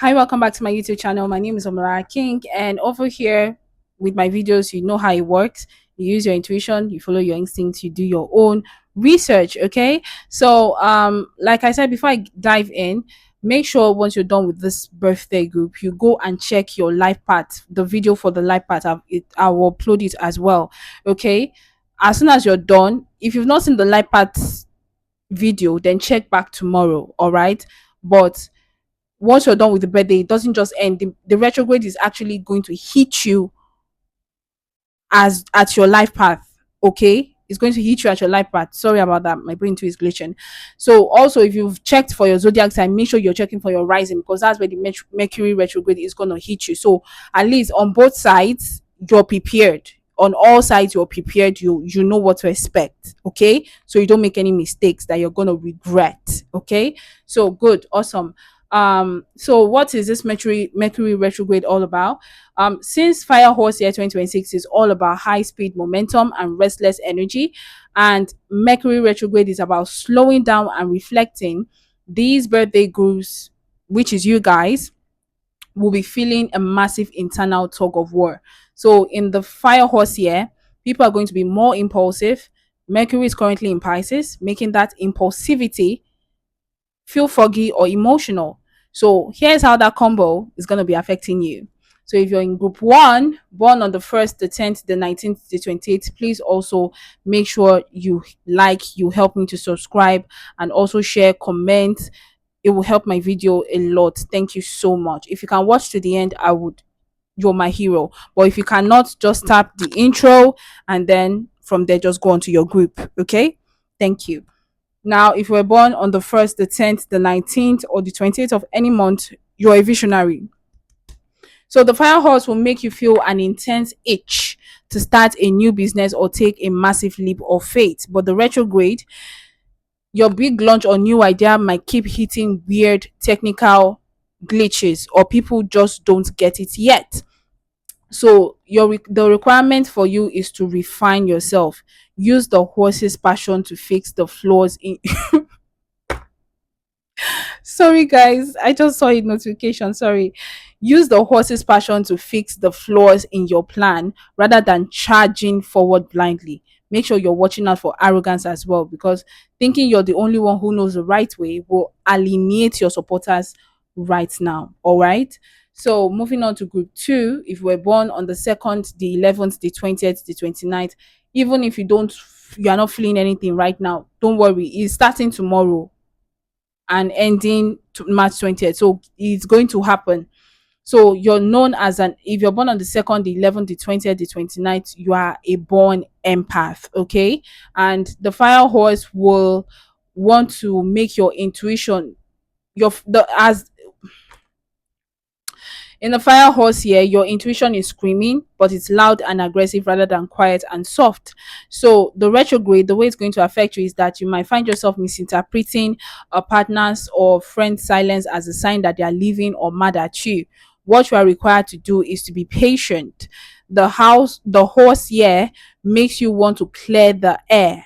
Hi, welcome back to my YouTube channel. My name is Omara King, and over here with my videos, you know how it works. You use your intuition, you follow your instincts, you do your own research. Okay, so like I said before I dive in, make sure once you're done with this birthday group, you go and check your life path, the video for the life path. I will upload it as well. Okay, as soon as you're done, if you've not seen the life path video, then check back tomorrow. All right, but once you're done with the birthday, it doesn't just end. The retrograde is actually going to hit you as at your life path. Okay, it's going to hit you at your life path. Sorry about that, my brain too is glitching. So also, if you've checked for your zodiac sign, make sure you're checking for your rising, because that's where the Mercury retrograde is going to hit you. So at least on both sides you're prepared. On all sides you're prepared. You know what to expect. Okay, so you don't make any mistakes that you're going to regret. Okay, so good, awesome. So what is this Mercury retrograde all about? Since Firehorse year 2026 is all about high speed momentum and restless energy, and Mercury retrograde is about slowing down and reflecting, these birthday groups, which is you guys, will be feeling a massive internal tug of war. So in the Firehorse year, people are going to be more impulsive. Mercury is currently in Pisces, making that impulsivity feel foggy or emotional. So here's how that combo is going to be affecting you. So if you're in group one, born on the 1st, the 10th, the 19th, the 28th, please also make sure you help me to subscribe and also share, comment. It will help my video a lot. Thank you so much. If you can watch to the end, you're my hero. But if you cannot, just tap the intro and then from there, just go on to your group. Okay. Thank you. Now, if you were born on the 1st, the 10th, the 19th, or the 28th of any month, you're a visionary. So the fire horse will make you feel an intense itch to start a new business or take a massive leap of faith. But the retrograde, your big launch or new idea might keep hitting weird technical glitches, or people just don't get it yet. So the requirement for you is to refine yourself. Use the horse's passion to fix the flaws in Sorry, guys. I just saw a notification. Sorry. Use the horse's passion to fix the flaws in your plan rather than charging forward blindly. Make sure you're watching out for arrogance as well, because thinking you're the only one who knows the right way will alienate your supporters right now. All right. So, moving on to group two, if you were born on the 2nd, the 11th, the 20th, the 29th, even if you are not feeling anything right now, don't worry. It's starting tomorrow and ending to March 20th. So it's going to happen. So you're known as if you're born on the 2nd, the 11th, the 20th, the 29th, you are a born empath. Okay. And the fire horse will want to make your intuition, as in the fire horse here, your intuition is screaming, but it's loud and aggressive rather than quiet and soft. So the retrograde, the way it's going to affect you is that you might find yourself misinterpreting a partner's or friend's silence as a sign that they are leaving or mad at you. What you are required to do is to be patient. The horse here makes you want to clear the air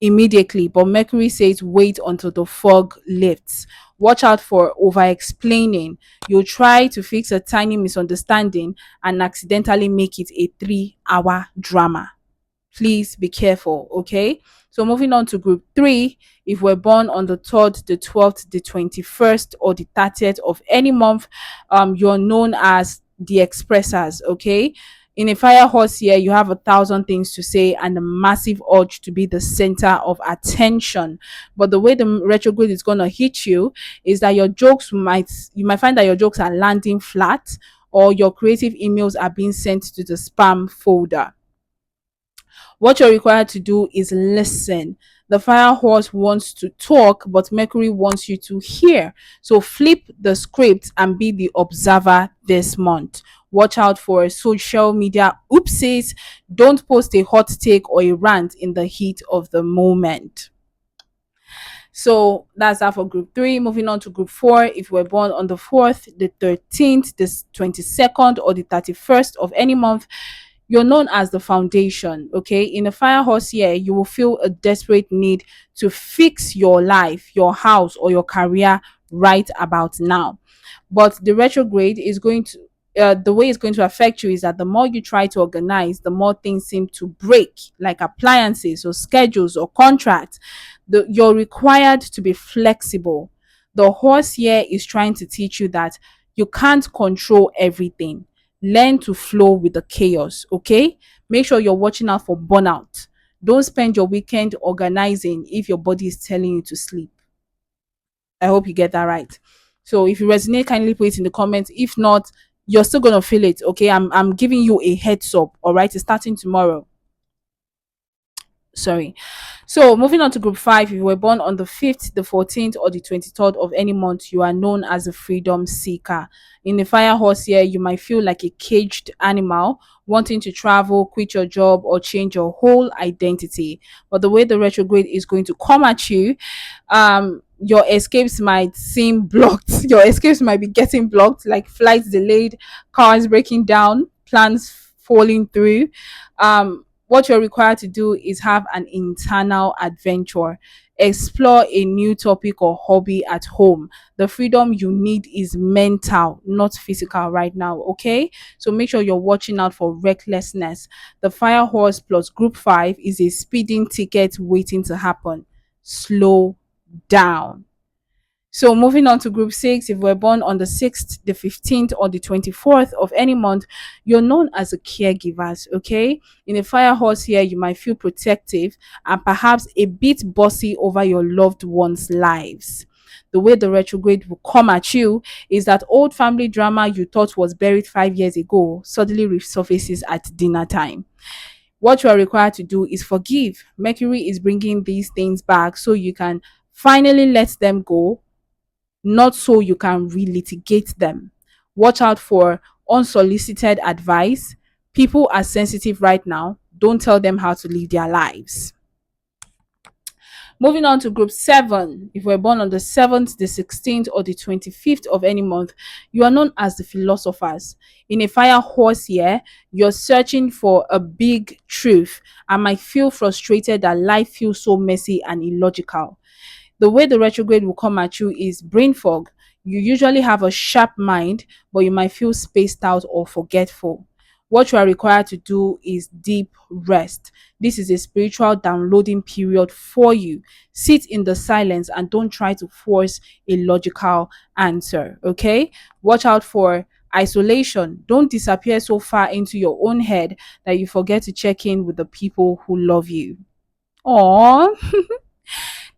immediately, but Mercury says wait until the fog lifts. Watch out for over explaining. You'll try to fix a tiny misunderstanding and accidentally make it a 3-hour drama. Please be careful, okay? So moving on to group three, if we're born on the 3rd, the 12th, the 21st, or the 30th of any month, you're known as the expressors, okay? In a fire horse here, you have 1,000 things to say and a massive urge to be the center of attention. But the way the retrograde is gonna hit you is that you might find that your jokes are landing flat, or your creative emails are being sent to the spam folder. What you're required to do is listen. The fire horse wants to talk, but Mercury wants you to hear. So flip the script and be the observer this month. Watch out for social media oopsies. Don't post a hot take or a rant in the heat of the moment. So that's that for group three. Moving on to group four. If you were born on the 4th, the 13th, the 22nd, or the 31st of any month, you're known as the foundation. Okay, in a fire horse year, you will feel a desperate need to fix your life, your house, or your career right about now. But the retrograde is going to the way it's going to affect you is that the more you try to organize, the more things seem to break, like appliances or schedules or contracts. You're required to be flexible. The horse here is trying to teach you that you can't control everything. Learn to flow with the chaos, okay? Make sure you're watching out for burnout. Don't spend your weekend organizing if your body is telling you to sleep. I hope you get that right. So if you resonate, kindly put it in the comments. If not, you're still gonna feel it. Okay. I'm giving you a heads up. All right, it's starting tomorrow. Sorry. So moving on to group 5, if you were born on the 5th, the 14th, or the 23rd of any month, you are known as a freedom seeker. In the fire horse here, you might feel like a caged animal wanting to travel, quit your job, or change your whole identity. But the way the retrograde is going to come at you, your escapes might seem blocked. Your escapes might be getting blocked, like flights delayed, cars breaking down, plans falling through. What you're required to do is have an internal adventure. Explore a new topic or hobby at home. The freedom you need is mental, not physical right now. Okay, so make sure you're watching out for recklessness. The fire horse plus group 5 is a speeding ticket waiting to happen. Slow down. So moving on to group 6, if we're born on the 6th, the 15th, or the 24th of any month, you're known as a caregivers, okay? In a fire horse here, you might feel protective and perhaps a bit bossy over your loved ones' lives. The way the retrograde will come at you is that old family drama you thought was buried 5 years ago suddenly resurfaces at dinner time. What you are required to do is forgive. Mercury is bringing these things back so you can finally let them go, not so you can relitigate them. Watch out for unsolicited advice. People are sensitive right now. Don't tell them how to live their lives. Moving on to group 7, if we're born on the 7th, the 16th, or the 25th of any month, you are known as the philosophers. In a fire horse year, you're searching for a big truth and might feel frustrated that life feels so messy and illogical. The way the retrograde will come at you is brain fog. You usually have a sharp mind, but you might feel spaced out or forgetful. What you are required to do is deep rest. This is a spiritual downloading period for you. Sit in the silence and don't try to force a logical answer. Okay? Watch out for isolation. Don't disappear so far into your own head that you forget to check in with the people who love you. Aww.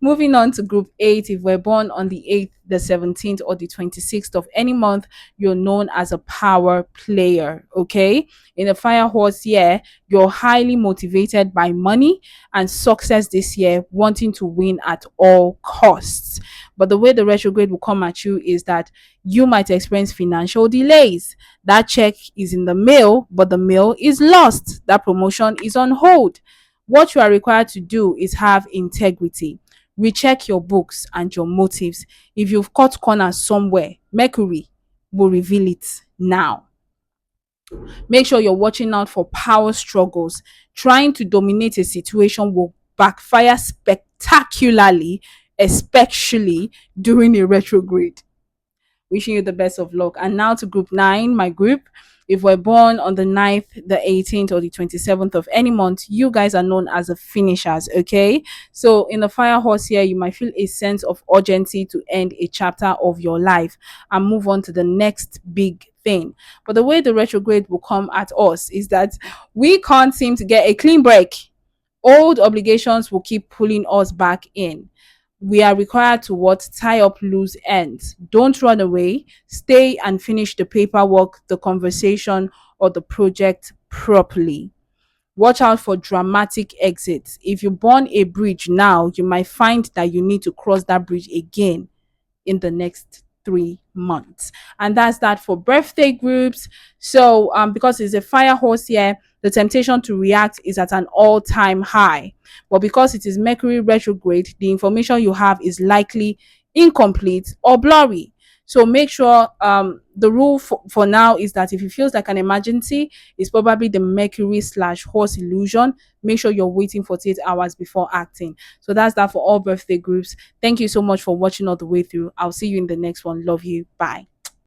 Moving on to group 8, if we're born on the 8th, the 17th, or the 26th of any month, you're known as a power player. Okay. In a fire horse year, you're highly motivated by money and success this year, wanting to win at all costs. But the way the retrograde will come at you is that you might experience financial delays. That check is in the mail, but the mail is lost. That promotion is on hold. What you are required to do is have integrity. Recheck your books and your motives. If you've cut corners somewhere, Mercury will reveal it now. Make sure you're watching out for power struggles. Trying to dominate a situation will backfire spectacularly, especially during a retrograde. Wishing you the best of luck. And now to group 9, my group. If we're born on the 9th, the 18th, or the 27th of any month, you guys are known as the finishers, okay? So in the fire horse here, you might feel a sense of urgency to end a chapter of your life and move on to the next big thing. But the way the retrograde will come at us is that we can't seem to get a clean break. Old obligations will keep pulling us back in. We are required to what? Tie up loose ends. Don't run away. Stay and finish the paperwork, the conversation, or the project properly. Watch out for dramatic exits. If you burn a bridge now, you might find that you need to cross that bridge again in the next 3 months. And that's that for birthday groups. So because it's a fire horse here, the temptation to react is at an all-time high. But because it is Mercury retrograde, the information you have is likely incomplete or blurry. So make sure the rule for now is that if it feels like an emergency, it's probably the Mercury / horse illusion. Make sure you're waiting 48 hours before acting. So that's that for all birthday groups. Thank you so much for watching all the way through. I'll see you in the next one. Love you. Bye.